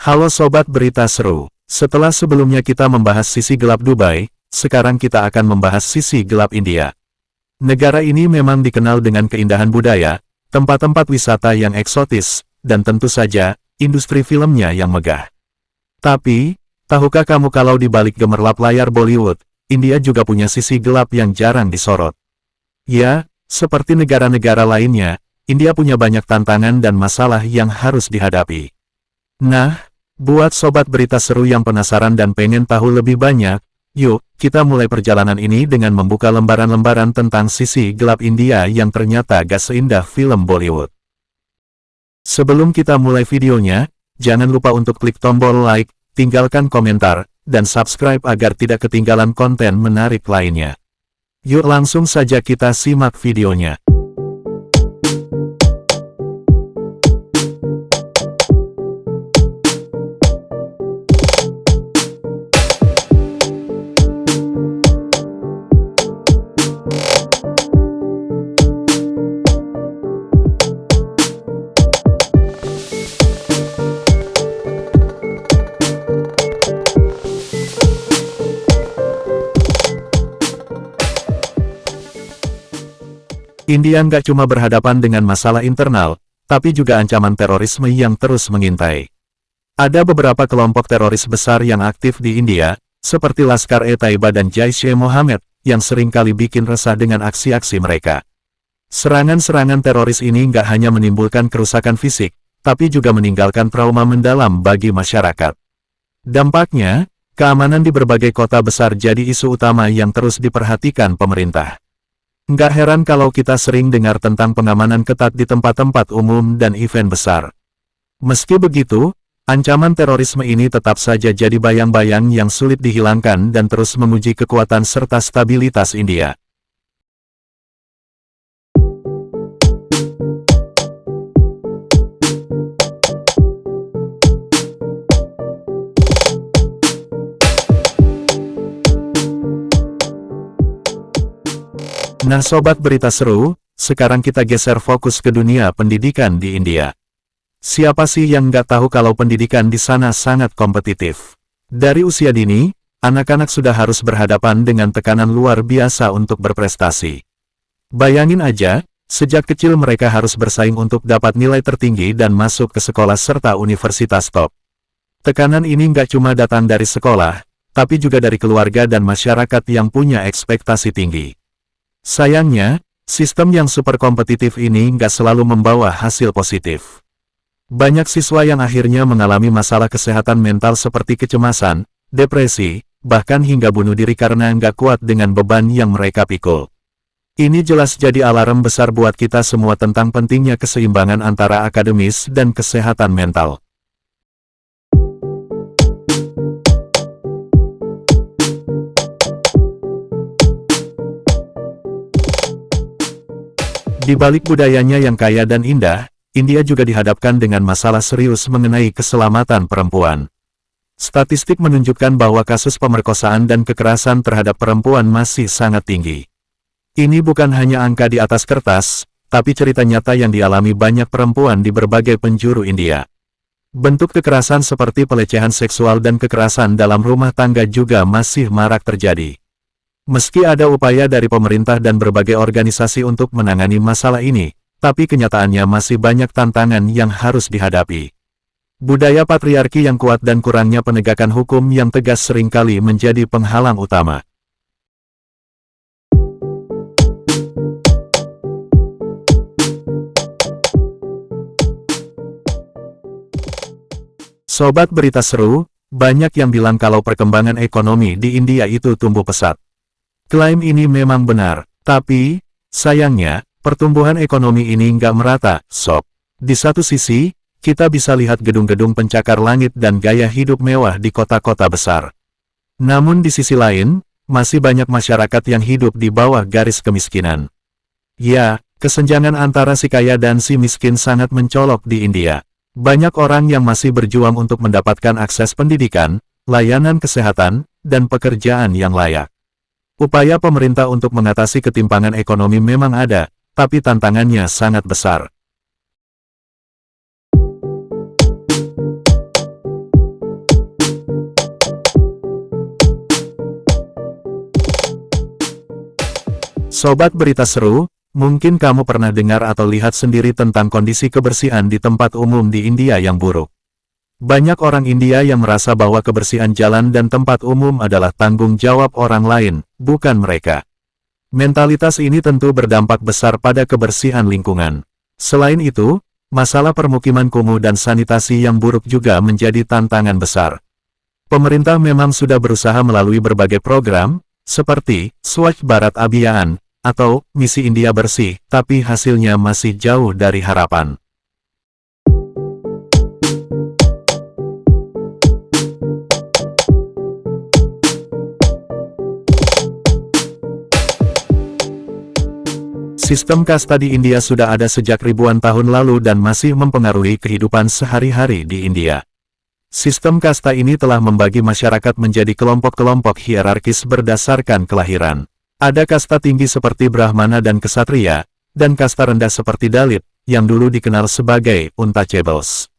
Halo Sobat Berita Seru, setelah sebelumnya kita membahas sisi gelap Dubai, sekarang kita akan membahas sisi gelap India. Negara ini memang dikenal dengan keindahan budaya, tempat-tempat wisata yang eksotis, dan tentu saja, industri filmnya yang megah. Tapi, tahukah kamu kalau di balik gemerlap layar Bollywood, India juga punya sisi gelap yang jarang disorot? Ya, seperti negara-negara lainnya, India punya banyak tantangan dan masalah yang harus dihadapi. Nah, buat Sobat Berita Seru yang penasaran dan pengen tahu lebih banyak, yuk, kita mulai perjalanan ini dengan membuka lembaran-lembaran tentang sisi gelap India yang ternyata gak seindah film Bollywood. Sebelum kita mulai videonya, jangan lupa untuk klik tombol like, tinggalkan komentar, dan subscribe agar tidak ketinggalan konten menarik lainnya. Yuk langsung saja kita simak videonya. India nggak cuma berhadapan dengan masalah internal, tapi juga ancaman terorisme yang terus mengintai. Ada beberapa kelompok teroris besar yang aktif di India, seperti Laskar-e-Taiba dan Jaish-e-Mohammed, yang seringkali bikin resah dengan aksi-aksi mereka. Serangan-serangan teroris ini nggak hanya menimbulkan kerusakan fisik, tapi juga meninggalkan trauma mendalam bagi masyarakat. Dampaknya, keamanan di berbagai kota besar jadi isu utama yang terus diperhatikan pemerintah. Nggak heran kalau kita sering dengar tentang pengamanan ketat di tempat-tempat umum dan event besar. Meski begitu, ancaman terorisme ini tetap saja jadi bayang-bayang yang sulit dihilangkan dan terus menguji kekuatan serta stabilitas India. Nah Sobat Berita Seru, sekarang kita geser fokus ke dunia pendidikan di India. Siapa sih yang nggak tahu kalau pendidikan di sana sangat kompetitif? Dari usia dini, anak-anak sudah harus berhadapan dengan tekanan luar biasa untuk berprestasi. Bayangin aja, sejak kecil mereka harus bersaing untuk dapat nilai tertinggi dan masuk ke sekolah serta universitas top. Tekanan ini nggak cuma datang dari sekolah, tapi juga dari keluarga dan masyarakat yang punya ekspektasi tinggi. Sayangnya, sistem yang super kompetitif ini nggak selalu membawa hasil positif. Banyak siswa yang akhirnya mengalami masalah kesehatan mental seperti kecemasan, depresi, bahkan hingga bunuh diri karena nggak kuat dengan beban yang mereka pikul. Ini jelas jadi alarm besar buat kita semua tentang pentingnya keseimbangan antara akademis dan kesehatan mental. Di balik budayanya yang kaya dan indah, India juga dihadapkan dengan masalah serius mengenai keselamatan perempuan. Statistik menunjukkan bahwa kasus pemerkosaan dan kekerasan terhadap perempuan masih sangat tinggi. Ini bukan hanya angka di atas kertas, tapi cerita nyata yang dialami banyak perempuan di berbagai penjuru India. Bentuk kekerasan seperti pelecehan seksual dan kekerasan dalam rumah tangga juga masih marak terjadi. Meski ada upaya dari pemerintah dan berbagai organisasi untuk menangani masalah ini, tapi kenyataannya masih banyak tantangan yang harus dihadapi. Budaya patriarki yang kuat dan kurangnya penegakan hukum yang tegas seringkali menjadi penghalang utama. Sobat Berita Seru, banyak yang bilang kalau perkembangan ekonomi di India itu tumbuh pesat. Klaim ini memang benar, tapi, sayangnya, pertumbuhan ekonomi ini nggak merata, sob. Di satu sisi, kita bisa lihat gedung-gedung pencakar langit dan gaya hidup mewah di kota-kota besar. Namun di sisi lain, masih banyak masyarakat yang hidup di bawah garis kemiskinan. Ya, kesenjangan antara si kaya dan si miskin sangat mencolok di India. Banyak orang yang masih berjuang untuk mendapatkan akses pendidikan, layanan kesehatan, dan pekerjaan yang layak. Upaya pemerintah untuk mengatasi ketimpangan ekonomi memang ada, tapi tantangannya sangat besar. Sobat berita seru, mungkin kamu pernah dengar atau lihat sendiri tentang kondisi kebersihan di tempat umum di India yang buruk. Banyak orang India yang merasa bahwa kebersihan jalan dan tempat umum adalah tanggung jawab orang lain, bukan mereka. Mentalitas ini tentu berdampak besar pada kebersihan lingkungan. Selain itu, masalah permukiman kumuh dan sanitasi yang buruk juga menjadi tantangan besar. Pemerintah memang sudah berusaha melalui berbagai program, seperti Swachh Bharat Abhiyan, atau Misi India Bersih, tapi hasilnya masih jauh dari harapan. Sistem kasta di India sudah ada sejak ribuan tahun lalu dan masih mempengaruhi kehidupan sehari-hari di India. Sistem kasta ini telah membagi masyarakat menjadi kelompok-kelompok hierarkis berdasarkan kelahiran. Ada kasta tinggi seperti Brahmana dan Ksatria, dan kasta rendah seperti Dalit, yang dulu dikenal sebagai untouchables.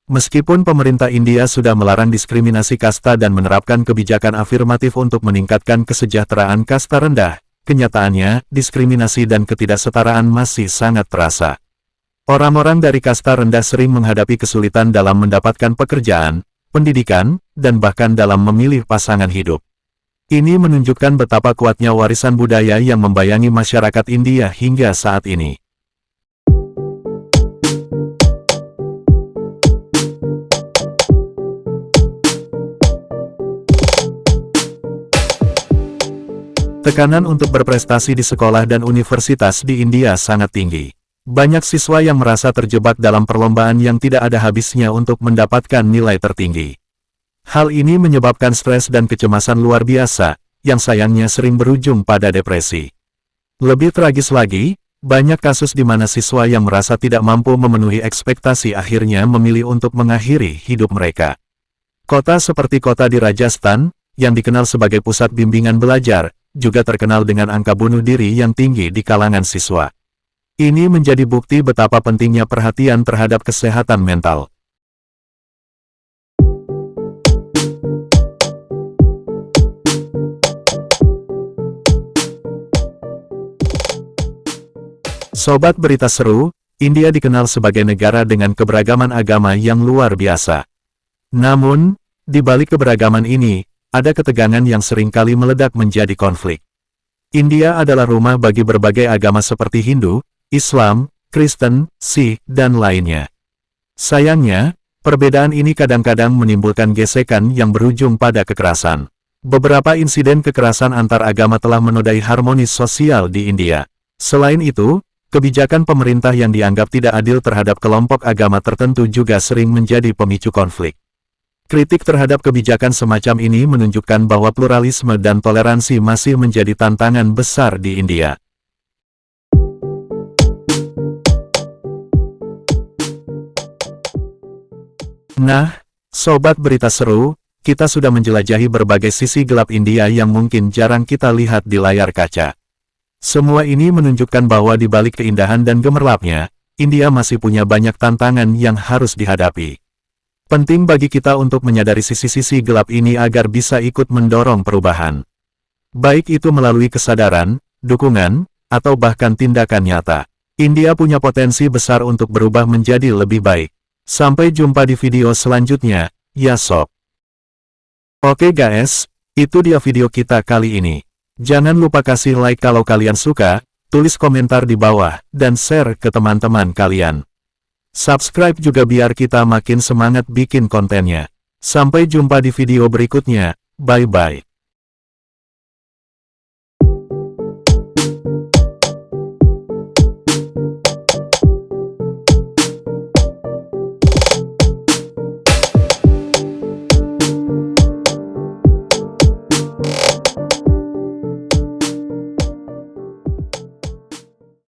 Meskipun pemerintah India sudah melarang diskriminasi kasta dan menerapkan kebijakan afirmatif untuk meningkatkan kesejahteraan kasta rendah, kenyataannya, diskriminasi dan ketidaksetaraan masih sangat terasa. Orang-orang dari kasta rendah sering menghadapi kesulitan dalam mendapatkan pekerjaan, pendidikan, dan bahkan dalam memilih pasangan hidup. Ini menunjukkan betapa kuatnya warisan budaya yang membayangi masyarakat India hingga saat ini. Tekanan untuk berprestasi di sekolah dan universitas di India sangat tinggi. Banyak siswa yang merasa terjebak dalam perlombaan yang tidak ada habisnya untuk mendapatkan nilai tertinggi. Hal ini menyebabkan stres dan kecemasan luar biasa, yang sayangnya sering berujung pada depresi. Lebih tragis lagi, banyak kasus di mana siswa yang merasa tidak mampu memenuhi ekspektasi akhirnya memilih untuk mengakhiri hidup mereka. Kota seperti kota di Rajasthan, yang dikenal sebagai pusat bimbingan belajar, juga terkenal dengan angka bunuh diri yang tinggi di kalangan siswa. Ini menjadi bukti betapa pentingnya perhatian terhadap kesehatan mental. Sobat berita seru, India dikenal sebagai negara dengan keberagaman agama yang luar biasa. Namun, di balik keberagaman ini, ada ketegangan yang seringkali meledak menjadi konflik. India adalah rumah bagi berbagai agama seperti Hindu, Islam, Kristen, Sikh, dan lainnya. Sayangnya, perbedaan ini kadang-kadang menimbulkan gesekan yang berujung pada kekerasan. Beberapa insiden kekerasan antar agama telah menodai harmonis sosial di India. Selain itu, kebijakan pemerintah yang dianggap tidak adil terhadap kelompok agama tertentu juga sering menjadi pemicu konflik. Kritik terhadap kebijakan semacam ini menunjukkan bahwa pluralisme dan toleransi masih menjadi tantangan besar di India. Nah, sobat berita seru, kita sudah menjelajahi berbagai sisi gelap India yang mungkin jarang kita lihat di layar kaca. Semua ini menunjukkan bahwa di balik keindahan dan gemerlapnya, India masih punya banyak tantangan yang harus dihadapi. Penting bagi kita untuk menyadari sisi-sisi gelap ini agar bisa ikut mendorong perubahan. Baik itu melalui kesadaran, dukungan, atau bahkan tindakan nyata. India punya potensi besar untuk berubah menjadi lebih baik. Sampai jumpa di video selanjutnya, ya sob. Oke guys, itu dia video kita kali ini. Jangan lupa kasih like kalau kalian suka, tulis komentar di bawah, dan share ke teman-teman kalian. Subscribe juga biar kita makin semangat bikin kontennya. Sampai jumpa di video berikutnya, bye-bye.